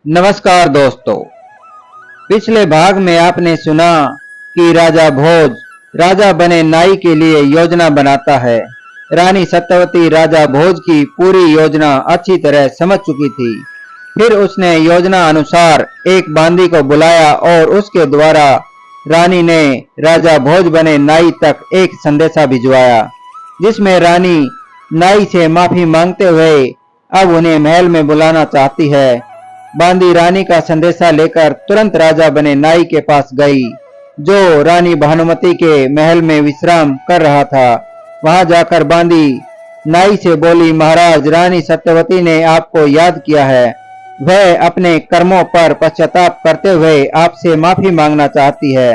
नमस्कार दोस्तों। पिछले भाग में आपने सुना कि राजा भोज राजा बने नाई के लिए योजना बनाता है। रानी सत्यवती राजा भोज की पूरी योजना अच्छी तरह समझ चुकी थी। फिर उसने योजना अनुसार एक बांदी को बुलाया और उसके द्वारा रानी ने राजा भोज बने नाई तक एक संदेशा भिजवाया, जिसमें रानी नाई से माफी मांगते हुए अब उन्हें महल में बुलाना चाहती है। बांदी रानी का संदेशा लेकर तुरंत राजा बने नाई के पास गई, जो रानी भानुमति के महल में विश्राम कर रहा था। वहां जाकर बांदी नाई से बोली, महाराज, रानी सत्यवती ने आपको याद किया है। वह अपने कर्मों पर पश्चाताप करते हुए आपसे माफी मांगना चाहती है।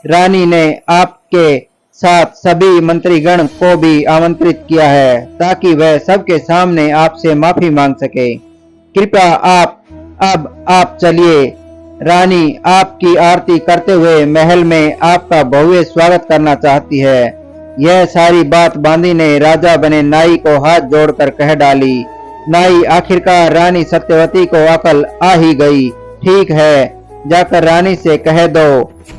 रानी ने आपके साथ सभी मंत्रीगण को भी आमंत्रित किया है ताकि वह सबके सामने आपसे माफी मांग सके। कृपया आप चलिए। रानी आपकी आरती करते हुए महल में आपका भव्य स्वागत करना चाहती है। यह सारी बात बांदी ने राजा बने नाई को हाथ जोड़कर कह डाली। नाई आखिरकार रानी सत्यवती को अकल आ ही गई। ठीक है, जाकर रानी से कह दो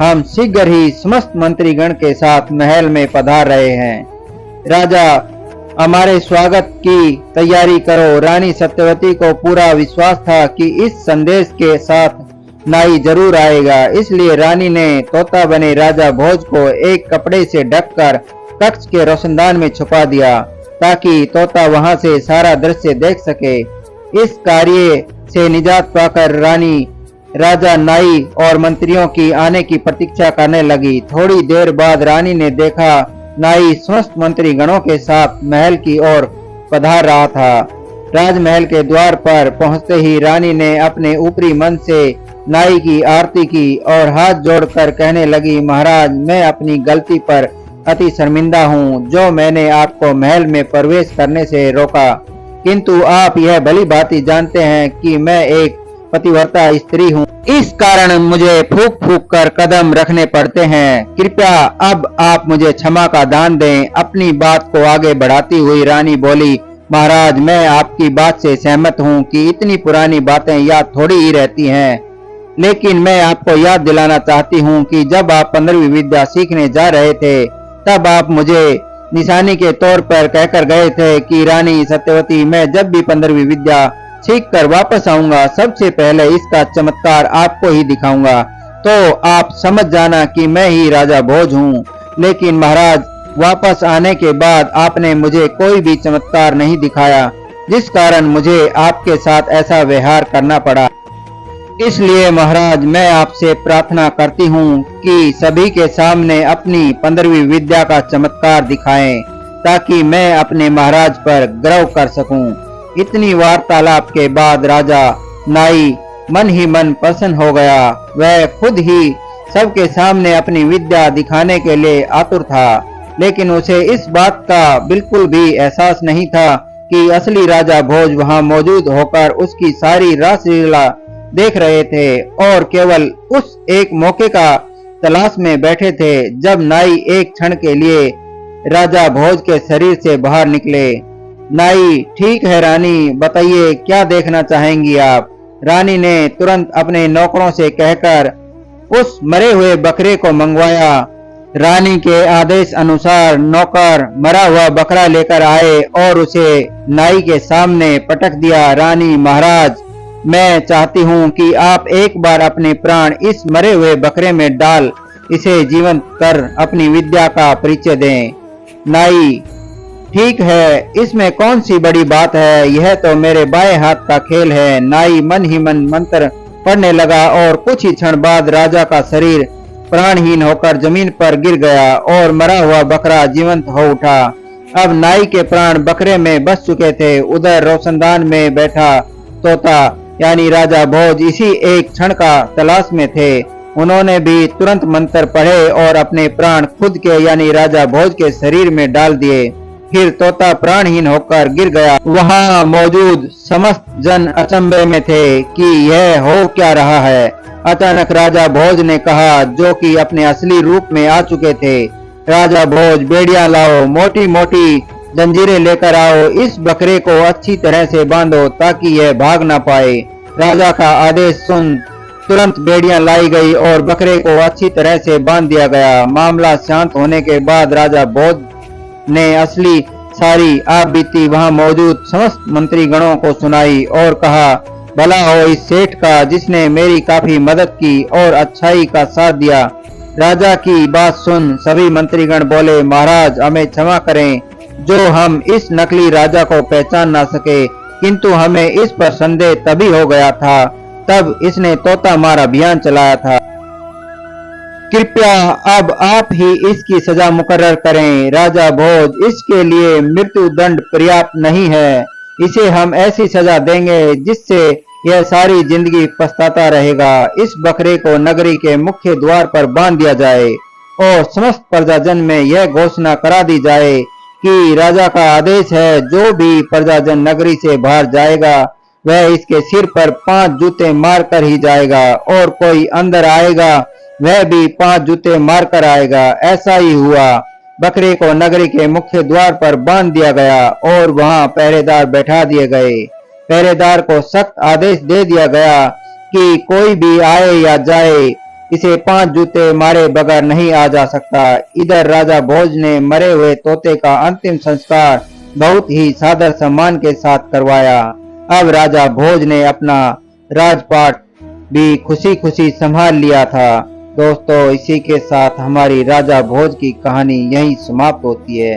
हम शीघ्र ही समस्त मंत्रीगण के साथ महल में पधार रहे हैं। राजा, हमारे स्वागत की तैयारी करो। रानी सत्यवती को पूरा विश्वास था कि इस संदेश के साथ नाई जरूर आएगा, इसलिए रानी ने तोता बने राजा भोज को एक कपड़े से ढककर कक्ष के रोशनदान में छुपा दिया ताकि तोता वहां से सारा दृश्य देख सके। इस कार्य से निजात पाकर रानी राजा, नाई और मंत्रियों की आने की प्रतीक्षा करने लगी। थोड़ी देर बाद रानी ने देखा नाई समस्त मंत्री गणों के साथ महल की ओर पधार रहा था। राजमहल के द्वार पर पहुंचते ही रानी ने अपने ऊपरी मन से नाई की आरती की और हाथ जोड़कर कहने लगी, महाराज, मैं अपनी गलती पर अति शर्मिंदा हूँ, जो मैंने आपको महल में प्रवेश करने से रोका। किंतु आप यह भली भांति जानते हैं कि मैं एक पतिव्रता स्त्री हूँ, इस कारण मुझे फूंक फूंक कर कदम रखने पड़ते हैं। कृपया अब आप मुझे क्षमा का दान दें। अपनी बात को आगे बढ़ाती हुई रानी बोली, महाराज, मैं आपकी बात से सहमत हूँ कि इतनी पुरानी बातें याद थोड़ी ही रहती हैं, लेकिन मैं आपको याद दिलाना चाहती हूँ कि जब आप 15वीं विद्या सीखने जा रहे थे, तब आप मुझे निशानी के तौर पर कहकर गए थे कि रानी सत्यवती, मैं जब भी 15वीं विद्या सीख कर वापस आऊंगा, सबसे पहले इसका चमत्कार आपको ही दिखाऊंगा, तो आप समझ जाना कि मैं ही राजा भोज हूँ। लेकिन महाराज, वापस आने के बाद आपने मुझे कोई भी चमत्कार नहीं दिखाया, जिस कारण मुझे आपके साथ ऐसा व्यवहार करना पड़ा। इसलिए महाराज, मैं आपसे प्रार्थना करती हूँ कि सभी के सामने अपनी 15वीं विद्या का चमत्कार दिखाएं, ताकि मैं अपने महाराज पर गर्व कर सकूं। इतनी वार्तालाप के बाद राजा नाई मन ही मन प्रसन्न हो गया। वह खुद ही सबके सामने अपनी विद्या दिखाने के लिए आतुर था, लेकिन उसे इस बात का बिल्कुल भी एहसास नहीं था कि असली राजा भोज वहां मौजूद होकर उसकी सारी रासलीला देख रहे थे और केवल उस एक मौके का तलाश में बैठे थे जब नाई एक क्षण के लिए राजा भोज के शरीर से बाहर निकले। नाई, ठीक है रानी, बताइए क्या देखना चाहेंगी आप? रानी ने तुरंत अपने नौकरों से कहकर उस मरे हुए बकरे को मंगवाया। रानी के आदेश अनुसार नौकर मरा हुआ बकरा लेकर आए और उसे नाई के सामने पटक दिया। रानी, महाराज, मैं चाहती हूँ कि आप एक बार अपने प्राण इस मरे हुए बकरे में डाल इसे जीवंत कर अपनी विद्या का परिचय दें। नाई, ठीक है, इसमें कौन सी बड़ी बात है, यह तो मेरे बाएं हाथ का खेल है। नाई मन ही मन मंत्र पढ़ने लगा और कुछ ही क्षण बाद राजा का शरीर प्राणहीन होकर जमीन पर गिर गया और मरा हुआ बकरा जीवंत हो उठा। अब नाई के प्राण बकरे में बस चुके थे। उधर रोशनदान में बैठा तोता यानी राजा भोज इसी एक क्षण का तलाश में थे। उन्होंने भी तुरंत मंत्र पढ़े और अपने प्राण खुद के यानी राजा भोज के शरीर में डाल दिए। फिर तोता प्राणहीन होकर गिर गया। वहां मौजूद समस्त जन अचंभे में थे कि यह हो क्या रहा है। अचानक राजा भोज ने कहा, जो कि अपने असली रूप में आ चुके थे, राजा भोज, बेड़ियां लाओ, मोटी मोटी जंजीरें लेकर आओ, इस बकरे को अच्छी तरह से बांधो ताकि यह भाग ना पाए। राजा का आदेश सुन तुरंत बेड़ियां लाई गई और बकरे को अच्छी तरह से बांध दिया गया। मामला शांत होने के बाद राजा भोज ने असली सारी आप बीती वहां मौजूद समस्त मंत्रीगणों को सुनाई और कहा, भला हो इस सेठ का जिसने मेरी काफी मदद की और अच्छाई का साथ दिया। राजा की बात सुन सभी मंत्रीगण बोले, महाराज हमें क्षमा करें जो हम इस नकली राजा को पहचान ना सके, किंतु हमें इस पर संदेह तभी हो गया था तब इसने तोता मार अभियान चलाया था। कृपया अब आप ही इसकी सजा मुकर्रर करें। राजा भोज, इसके लिए मृत्यु दंड पर्याप्त नहीं है। इसे हम ऐसी सजा देंगे जिससे यह सारी जिंदगी पछताता रहेगा। इस बकरे को नगरी के मुख्य द्वार पर बांध दिया जाए और समस्त प्रजाजन में यह घोषणा करा दी जाए कि राजा का आदेश है, जो भी प्रजाजन नगरी से बाहर जाएगा वह इसके सिर पर 5 जूते मारकर ही जाएगा और कोई अंदर आएगा वह भी 5 जूते मारकर आएगा। ऐसा ही हुआ। बकरे को नगरी के मुख्य द्वार पर बांध दिया गया और वहां पहरेदार बैठा दिए गए। पहरेदार को सख्त आदेश दे दिया गया कि कोई भी आए या जाए इसे 5 जूते मारे बगैर नहीं आ जा सकता। इधर राजा भोज ने मरे हुए तोते का अंतिम संस्कार बहुत ही सादर सम्मान के साथ करवाया। अब राजा भोज ने अपना राजपाट भी खुशी खुशी संभाल लिया था। दोस्तों, इसी के साथ हमारी राजा भोज की कहानी यहीं समाप्त होती है।